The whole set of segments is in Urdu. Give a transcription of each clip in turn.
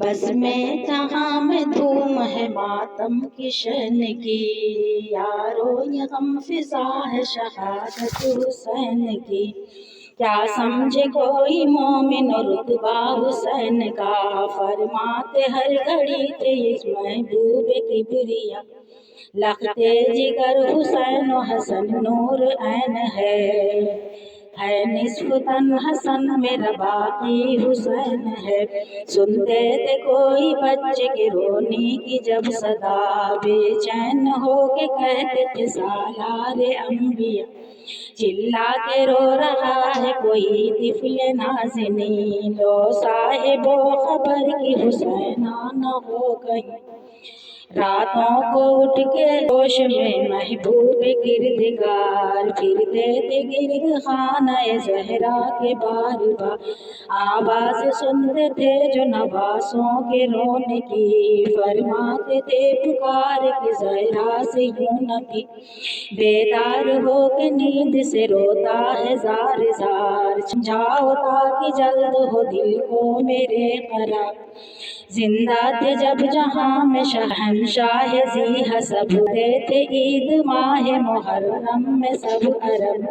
بس میں جہاں میں دھوم ہے ماتم کی شن کی، یارو یہ غم فضا ہے شہادت حسین کی۔ کیا سمجھے کوئی مومن رتبہ حسین کا، فرماتے ہر گھڑی تھے اس محبوب کبریا۔ لختے جگر حسین و حسن نور عین ہے نصف تن حسن میرا باقی حسین ہے۔ سنتے تھے کوئی بچے کے رونے کی جب صدا، بے چین ہو کے کہتے تھے سالار انبیاء۔ چلا کے رو رہا ہے کوئی طفل نازنین، لو صاحب و خبر کی حسین نہ ہو کہیں۔ راتوں کو اٹھ کے ہوش میں محبوب کردگار، پھرتے تھے گرد خانہ زہرا کے بار بار۔ آواز سنتے تھے جو نواسوں کے رونے کی، فرماتے تھے پکار کے زہرا سے یوں نہ بھی۔ بیدار ہو کے نیند سے روتا ہے زار زار، جاؤ تاکہ جلد ہو دل کو میرے قرار۔ زندہ تھے جب جہاں میں شہنشاہ ذی حسب، تھے عید ماہ محرم میں سب عرب۔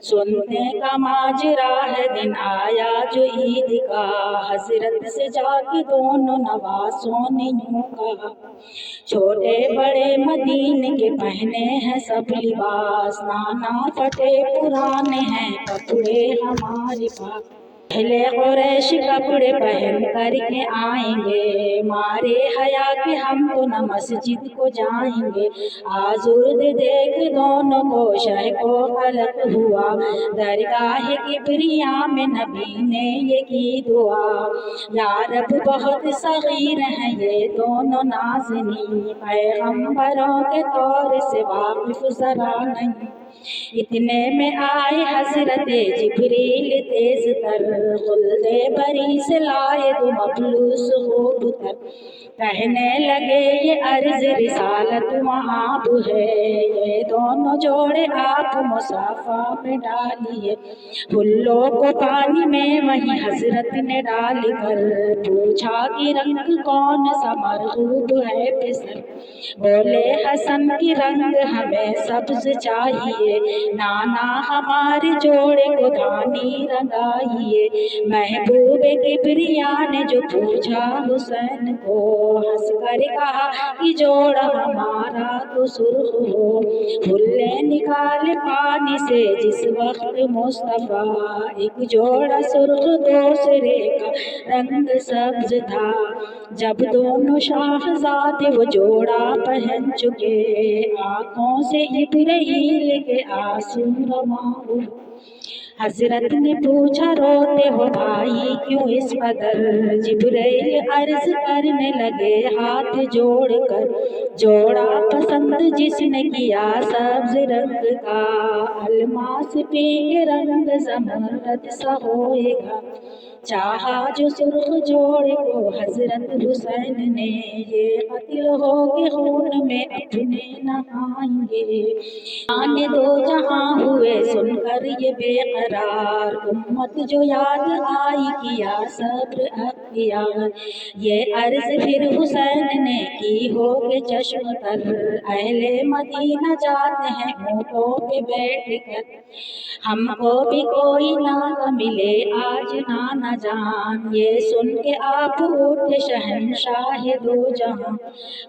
سننے کا ماجرا ہے دن آیا جو عید کا، حضرت سے جا کے دونوں نواسوں نے یوں کہا۔ چھوٹے بڑے مدینے کے پہنے ہیں سب لباس، نانا پھٹے پرانے ہیں کپڑے ہمارے پاس۔ پہلے قریش کپڑے پہن کر کے آئیں گے، مارے حیا کہ ہم تو نہ مسجد کو جائیں گے۔ آزرد دیکھ دونوں کو شہ کو خلق ہوا، درگاہ کبریا میں نبی نے یہ کی دعا۔ یا رب بہت صغیر ہیں یہ دونوں نازنین، پیغمبروں کے طور سے واقف ذرا نہیں۔ اتنے میں آئے حضرت جبریل تیز تر، خلد بری سے لائے دو مبلوس خوب تر۔ کہنے لگے یہ عرض رسالت وہاں ہے، یہ دونوں جوڑے آپ مصافہ میں ڈالیے۔ پھلوں کو پانی میں وہیں حضرت نے ڈال کر، پوچھا کہ رنگ کون سا مرغوب ہے بسر۔ بولے حسن کی رنگ ہمیں سبز چاہیے، نانا ہمارے جوڑے کو دھانی رنگائیے۔ محبوب کبریا نے جو پوچھا حسین کو، ہنس کر کہا کہ جوڑا ہمارا تو سرخ ہو۔ پھلے نکالے پانی سے جس وقت مصطفیٰ، ایک جوڑا سرخ دوسرے کا رنگ سبز تھا۔ جب دونوں شاہزادے وہ جوڑا پہن چکے، آنکھوں سے جبرائیل کے آنسو رواں ہوئے۔ حضرت نے پوچھا روتے ہو بھائی کیوں اس قدر، جبرائیل عرض کرنے لگے ہاتھ جوڑ کر، جوڑا پسند جس نے کیا سبز رنگ کا، الماس پہ رنگ زمرد سا ہوئے گا۔ چاہا جو سرخ جوڑے کو حضرت حسین نے، یہ قتل ہو کے خون میں اپنے نہائیں گے۔ آنے دو جہاں ہوئے سن کر یہ بے قرار، امت جو یاد آئی کیا صبر اختیار۔ یہ عرض پھر حسین نے کی ہو کے چشم تر، اہل مدینہ جاتے ہیں اونٹوں پہ بیٹھ کر، ہم کو بھی کوئی ناغہ ملے آج نانا جان۔ یہ سن کے آپ اٹھے شہنشاہ دو جہاں،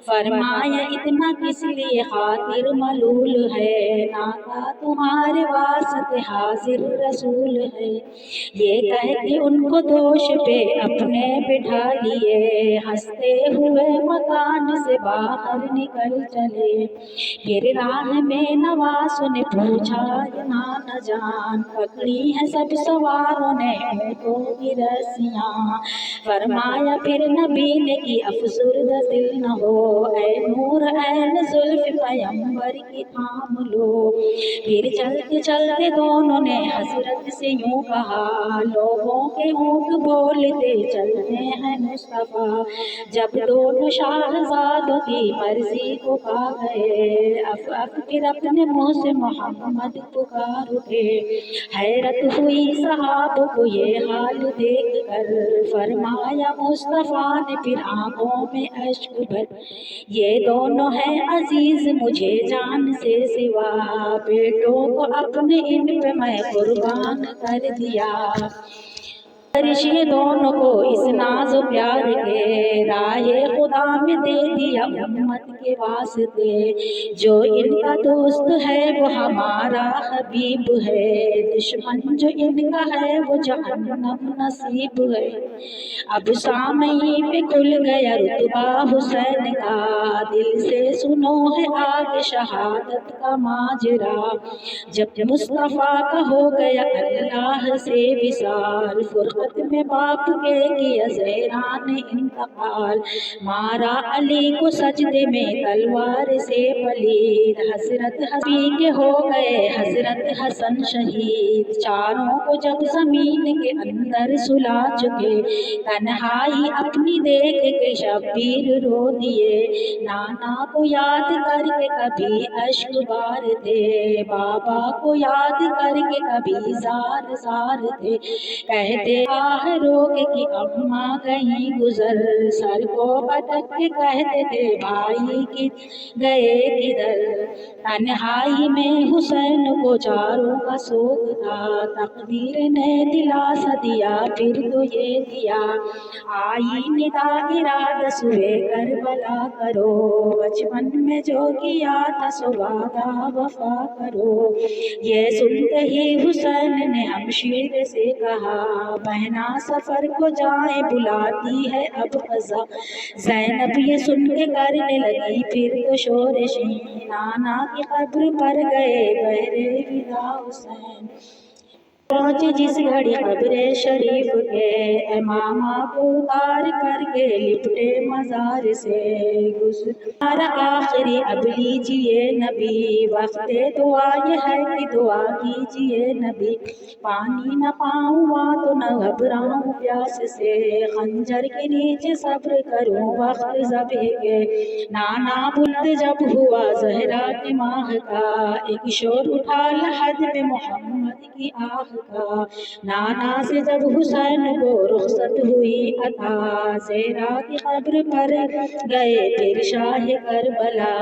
فرمایا اتنا کس لیے خاطر ملول ہے، ناغہ تمہارے واسطے حاضر رسول ہے۔ یہ کہہ کے ان کو دوش پہ اپنے بٹھا لیے، ہنستے ہوئے مکان سے باہر نکل چلے۔ پھر راہ میں نواسوں نے پوچھا نانا جان، پکڑی ہیں سب سواروں نے اونٹوں کی رسیاں؟ فرمایا پھر نبی نے کی افسردہ دل نہ ہو، اے نور عین زلف پیمبر کی تھام لو۔ پھر چلتے چلتے دونوں نے حضرت سے یوں کہا، لوگوں کے اونٹ بولتے چلتے ہیں مصطفیٰ۔ جب دونوں شاہزادوں کی مرضی کو پا گئے، پھر اپنے منہ سے محمد پکار اٹھے۔ حیرت ہوئی صحابہ کو یہ حال دیکھ کر فرمایا مصطفیٰ نے پھر آنکھوں میں اشک بھر، یہ دونوں ہیں عزیز مجھے جان سے سوا، بیٹوں کو اپنے ان پہ میں قربان کر دیا، یہ دونوں کو اس ناز و پیار کے راہ خدا میں دے دیا امت کے واسطے، جو ان کا دوست ہے وہ ہمارا حبیب ہے، دشمن جو ان کا ہے وہ جہنم نصیب ہے۔ اب سامعین پہ کھل گیا رتبہ حسین کا، دل سے سنو ہے آگ شہادت کا ماجرا، جب مصطفیٰ کا ہو گیا اللہ سے وصال، فرقت میں باپ کے کیا زہرا نے انتقال، مارا علی کو سجدے میں تلوار سے پلید، حضرت حسین کے ہو گئے حضرت حسن شہید، چاروں کو جب زمین کے اندر سلا چکے، تنہائی اپنی دیکھ کے شبیر رو دیے، نانا کو یاد کر کے کبھی اشک بار تھے، بابا کو یاد کر کے کبھی زار زار تھے، کہتے آہ رو کے کہ اماں کہیں گزر، سر کو پٹک کے کہتے تھے بھائی کی گئے کدھر، تنہائی میں حسین کو چاروں کا سوگ تھا، تقدیر نے دلاسا دیا پھر تو یہ دیا، آئی ندا ارادہ سوئے کربلا کرو، بچپن میں جو کیا تھا سو وعدہ وفا کرو، یہ سنتے ہی حسین نے ہمشیر سے کہا، بہنا سفر کو جائیں بلاتی ہے اب قضا، زینب یہ سن کے کرنے لگی پھر تو شورشیں، نانا کی قبر پر گئے بہرے ودا حسین، پہنچے جس گھڑی قبر شریف کے، امامہ کو اتار کر کے لپٹے مزار سے، گزار آخری اب لیجئے نبی، وقت دعا یہ ہے کہ دعا کیجئے نبی، پانی نہ پاؤں ماں تو نہ گھبراؤں پیاس سے، خنجر کے نیچے صبر کروں وقت ذبح کے، نانا بلند جب ہوا زہرا کے ماہ کا، ایک شور اٹھا لحد میں محمد کی آہ کا، نانا سے جب حسین کو رخصت ہوئی عطا، زہرا کی قبر پر گئے پھر شاہ کربلا،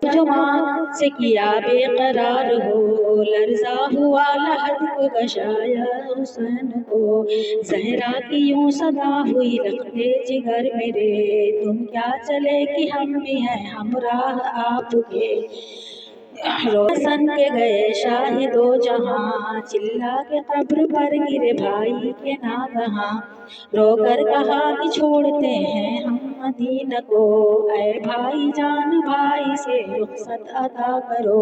جو ماں سے کیا بے قرار ہو، لرزا ہوا لحد کو گشایا حسین کو، زہرا کی یوں صدا ہوئی لختے جگر میرے، تم کیا چلے کہ ہم بھی ہیں ہمراہ آپ کے، روشن کے گئے شاہ دو جہاں، چلا کے قبر پر گرے بھائی کے ناگہاں، رو کر کہا کہ چھوڑتے ہیں ہم مدینہ کو، اے بھائی جان بھائی سے رخصت عطا کرو،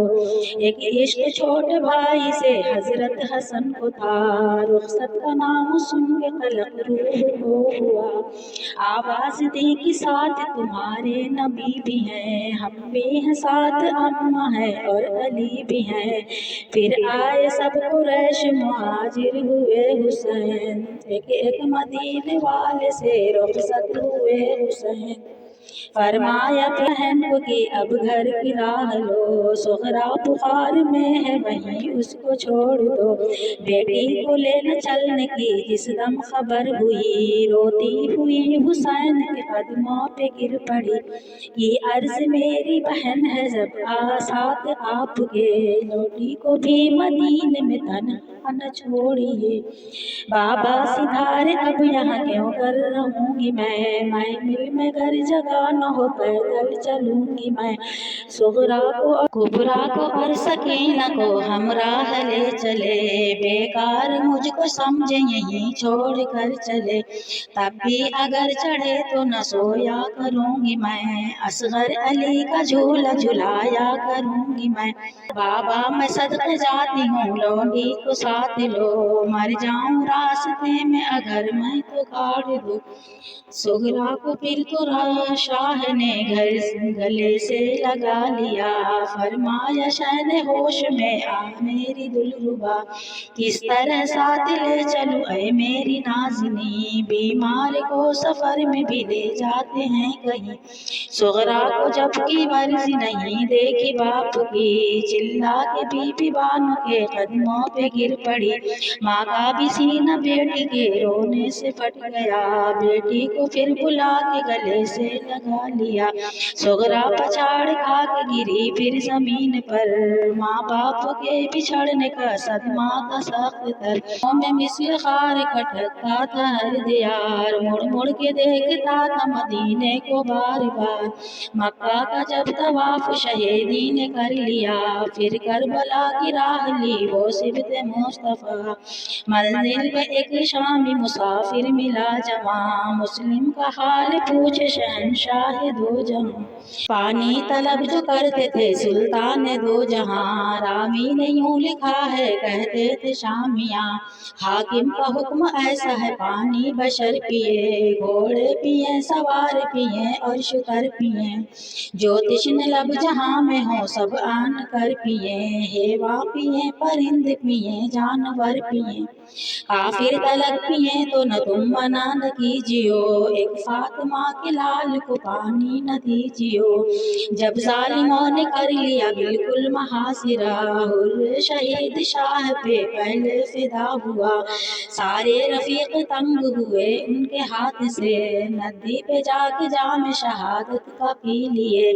ایک عشق چھوٹے بھائی سے حضرت حسن کو تھا، رخصت کا نام سن کے قلق روح کو ہوا، آواز دی کہ ساتھ تمہارے نبی بھی ہیں، ہم بھی ہیں ساتھ اماں ہیں اور علی بھی ہیں، پھر آئے سب قریش مہاجر ہوئے حسین، ایک ایک مدینے والے سے رخصت ہوئے حسین، فرمایا بہن کو کہ اب گھر کی راہ لو، سغرا بخار میں ہے وہیں اس کو چھوڑ دو، بیٹی کو لینا چلنے کی جس دم خبر ہوئی، روتی ہوئی حسین کے قدموں پہ گر پڑی، کہ عرض میری بہن ہے جب ساتھ آپ کے، لوٹی کو بھی مدینے میں تنہا نہ چھوڑیے، بابا سدھارے اب یہاں کیوں کر رہوں گی میں مل میں گھر جگہ نہ ہو پیدل چلوں گی میں، صغرا کو کبرا کو اور سکینہ کو ہمراہ لے چلے، بیکار مجھ کو سمجھے یہیں چھوڑ کر چلے، تب بھی اگر چڑھے تو نہ سویا کروں گی میں، اصغر علی کا جھولا جھلایا کروں گی میں، بابا میں صدقے جاتی ہوں لونڈی کو ساتھ لو، مر جاؤں راستے میں اگر میں تو کاٹ دو، صغرا کو پھر تو راہ شاہ نے گلے سے لگا لیا، فرمایا شہن ہوش میں آ میری دلربا، کس طرح ساتھ لے چلوں اے میری نازنی، بیمار کو سفر میں بھی لے جاتے ہیں کہیں، سغرا کو جب کی مرضی نہیں دیکھی باپ کی، چلا کے بی بی بانو کے قدموں پہ گر پڑی، ماں کا بھی سینہ بیٹی کے رونے سے پھٹ گیا، بیٹی کو پھر بلا کے گلے سے لگا لیا، سغرا پچھاڑ کھا کے گری پھر زمین پر، ماں باپ کے بچھڑنے کا صدمہ تھا سخت تر، میں مثل خار کھٹکتا تھا ہر دیار، مڑ مڑ کے دیکھتا تھا مدینے کو بار بار، مکہ کا جب طواف شہیدی نے کر لیا، پھر کربلا کی راہ لی وہ سبط مصطفیٰ، منزل پہ ایک شامی مسافر ملا جواں، مسلم کا حال پوچھے شہنشاہ دو جہاں، پانی طلب جو کرتے تھے سلطان دو جہاں، راوی نے یوں لکھا ہے کہتے تھے شامیاں، حاکم کا حکم ایسا ہے پانی بشر پیے، گھوڑے پیے سوار پیے اور شتر پیے، جو تشن لب جہاں میں ہو سب آن کر پیے، حیواں پیے پرند پیے جانور پیے، کافر تلک پیے تو نہ تم منع نہ کیجیو، ایک فاطمہ کے لال کو پانی نہ دیجیو، جب ظالموں نے کر لیا بالکل محاصرہ، حر شہید شاہ پہ پہلے فدا ہوا، سارے رفیق تنگ ہوئے ان کے ہاتھ سے، ندی پہ جا کے جام شہادت کا پی لیے،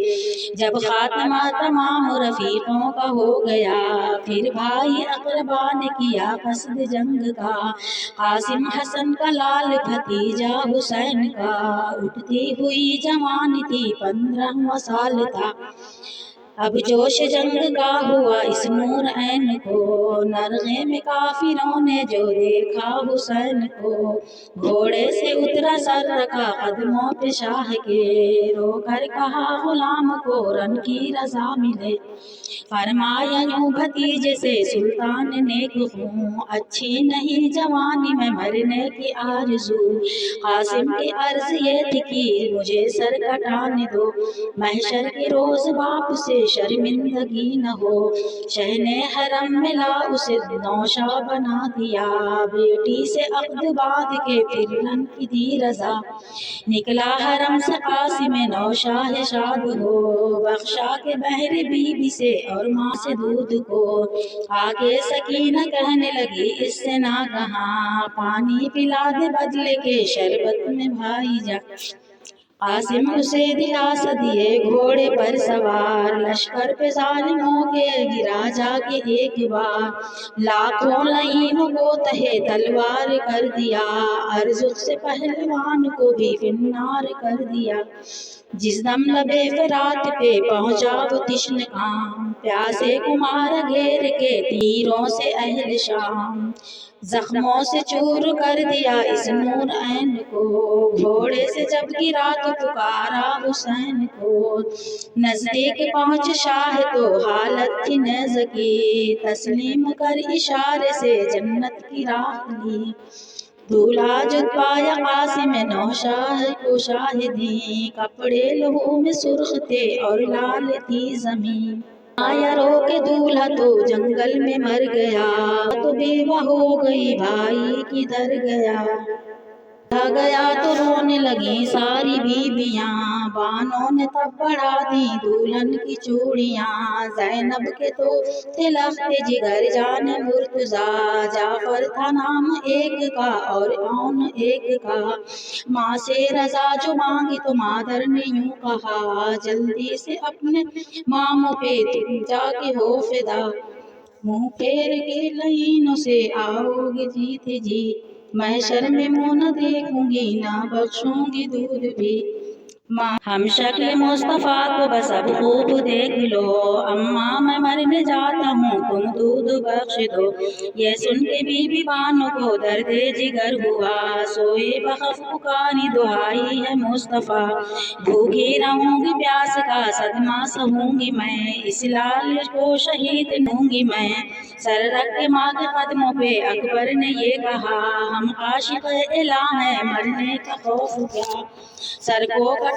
جب خاتمہ تمام رفیقوں کا ہو گیا، پھر بھائی اقربا نے کیا قصد جنگ کا، قاسم حسن کا لال بھتیجا حسین کا، اٹھتی ہوئی جوانی تھی 15واں سال تھا، اب جوش جنگ کا ہوا اس نور عین کو، نرغے میں کافروں نے جو دیکھا حسین کو، گھوڑے سے اترا سر رکھا قدموں پہ شاہ کے، رو کر کہا غلام کو رن کی رضا ملے، فرمایا یوں بھتیجے سے سلطان نیک ہوں، اچھی نہیں جوانی میں مرنے کی آرزو، قاسم کی عرض یہ تھی کہ مجھے سر کٹانے دو، محشر کے روز باپ سے شرمندگی نہ ہو، شہن حرم میں لا اسے نوشا بنا دیا، بیٹی سے عقد باندھ کے پھر رن کی دی رضا، نکلا حرم سے قاسم نوشاہ شاد ہو، بخشا کے بہر بی بی سے اور ماں سے دودھ کو، آگے سکینہ کہنے لگی اس سے نہ کہاں، پانی پلا دے بدلے کے شربت میں بھائی جا، قاسم اسے دلاسا دیے گھوڑے پر سوار، لشکر پہ ظالموں کے گرا جا کے ایک بار، لاکھوں لعینوں کو تہے تلوار کر دیا، ارزق سے پہلوان کو بھی فنار کر دیا، جس دم لبے فرات پہ پہنچا وہ تشن کام، پیاسے کو مارا گھیر کے تیروں سے اہل شام، زخموں سے چور کر دیا اس نور عین کو، گھوڑے سے جب گرا تو پکارا حسین کو، نزدیک پہنچ شاہ تو حالت تھی نیز کی، تسلیم کر اشارے سے جنت کی راہ لی، دولہا جب پایا قاسم نوشاہ کو شاہدی، کپڑے لہو میں سرخ تھے اور لال تھی زمین، آیا رو کے دولہا تو جنگل میں مر گیا، تو بیوہ ہو گئی بھائی کدھر گیا، گیا تو رونے لگی ساری بیویاں، بانوں نے تب بڑھا دی دلہن کی چوڑیاں، زینب کے تو تھے لخت جگر جان مرتضیٰ، جعفر تھا نام ایک کا اور اون ایک کا، ماں سے رضا جو مانگی تو مادر نے یوں کہا، جلدی سے اپنے ماموں پہ تم جا کے ہو فدا، منہ پھیر کے لعینوں سے آؤ گے جیتے جی، محشر میں منہ نہ دیکھوں گی نہ بخشوں گی دودھ بھی، ہم شکل مصطفیٰ کو بس اب خوب دیکھ لو، اماں میں مرنے جاتا ہوں تم دودھ بخش دو، یہ سن کے بی بی بانو کو درد جگر ہوا، سوئے بخف پکاری دعائی ہے مصطفیٰ، بھوکی رہوں گی پیاس کا صدمہ سہوں گی میں، اس لال کو شہید دوں گی میں، سر رکھ کے ماں کے قدموں پہ اکبر نے یہ کہا، ہم عاشق الہ ہیں مرنے کا خوف کیا، سر کو